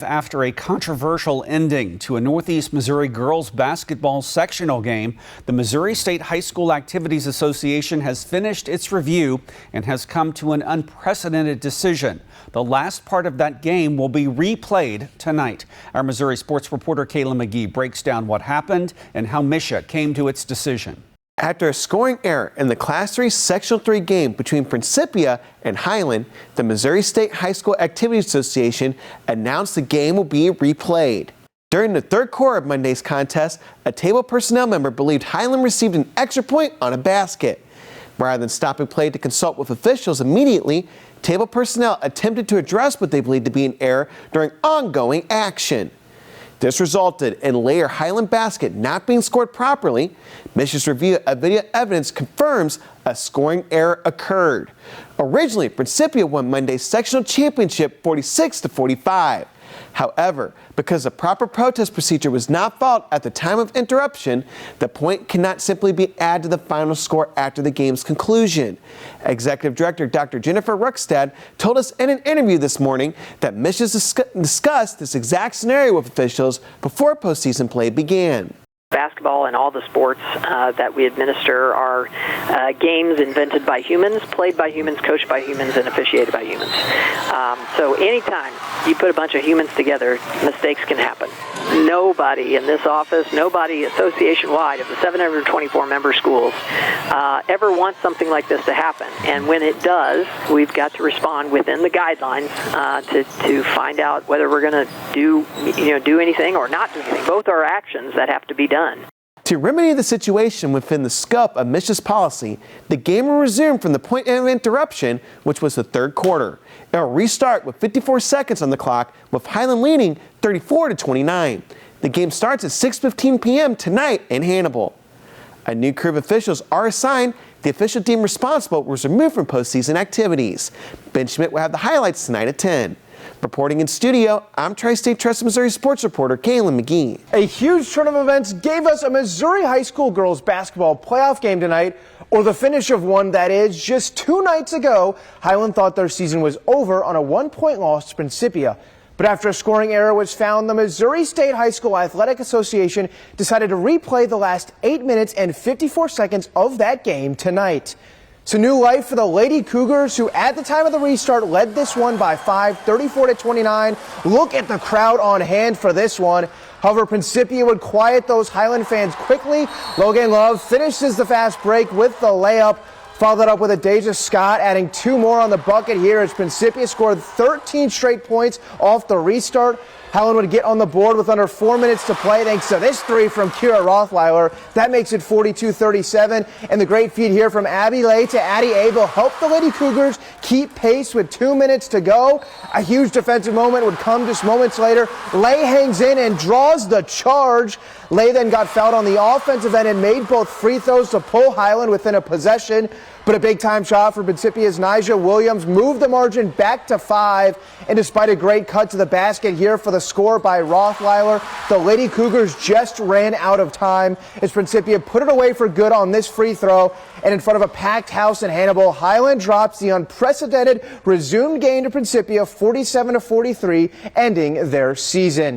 After a controversial ending to a Northeast Missouri girls basketball sectional game, the Missouri State High School Activities Association has finished its review and has come to an unprecedented decision. The last part of that game will be replayed tonight. Our Missouri sports reporter Kayla McGee breaks down what happened and how MSHSAA came to its decision. After a scoring error in the Class 3 Sectional 3 game between Principia and Highland, the Missouri State High School Activities Association announced the game will be replayed. During the third quarter of Monday's contest, a table personnel member believed Highland received an extra point on a basket. Rather than stopping play to consult with officials immediately, table personnel attempted to address what they believed to be an error during ongoing action. This resulted in later Highland basket not being scored properly. MSHSAA's review of video evidence confirms a scoring error occurred. Originally, Principia won Monday's sectional championship 46-45. However, because the proper protest procedure was not followed at the time of interruption, the point cannot simply be added to the final score after the game's conclusion. Executive Director Dr. Jennifer Ruckstad told us in an interview this morning that MSHSAA discussed this exact scenario with officials before postseason play began. Basketball and all the sports that we administer are games invented by humans, played by humans, coached by humans, and officiated by humans. So anytime you put a bunch of humans together, mistakes can happen. Nobody in this office, nobody association-wide of the 724 member schools ever wants something like this to happen. And when it does, we've got to respond within the guidelines to find out whether we're going to do anything or not do anything. Both are actions that have to be done. To remedy the situation within the scope of MSHSAA's policy, the game will resume from the point of interruption, which was the third quarter. It will restart with 54 seconds on the clock, with Highland leading 34-29. The game starts at 6:15 p.m. tonight in Hannibal. A new crew of officials are assigned. The official team responsible was removed from postseason activities. Ben Schmidt will have the highlights tonight at 10. Reporting in studio, I'm Tri-State Trust Missouri sports reporter Kayla McGee. A huge turn of events gave us a Missouri high school girls basketball playoff game tonight, or the finish of one that is. Just 2 nights ago, Highland thought their season was over on a 1-point loss to Principia. But after a scoring error was found, the Missouri State High School Athletic Association decided to replay the last 8 minutes and 54 seconds of that game tonight. It's a new life for the Lady Cougars, who at the time of the restart led this one by 5, 34-29. Look at the crowd on hand for this one. However, Principia would quiet those Highland fans quickly. Logan Love finishes the fast break with the layup. Followed up with a Deja Scott, adding 2 more on the bucket here as Principia scored 13 straight points off the restart. Highland would get on the board with under 4 minutes to play thanks to this 3 from Kira Rothweiler. That makes it 42-37. And the great feed here from Abby Lay to Addie Abel helped the Lady Cougars keep pace with 2 minutes to go. A huge defensive moment would come just moments later. Lay hangs in and draws the charge. Lay then got fouled on the offensive end and made both free throws to pull Highland within a possession. But a big-time shot for Principia's Nija Williams moved the margin back to 5. And despite a great cut to the basket here for the score by Rothweiler, the Lady Cougars just ran out of time as Principia put it away for good on this free throw. And in front of a packed house in Hannibal, Highland drops the unprecedented resumed game to Principia 47-43, ending their season.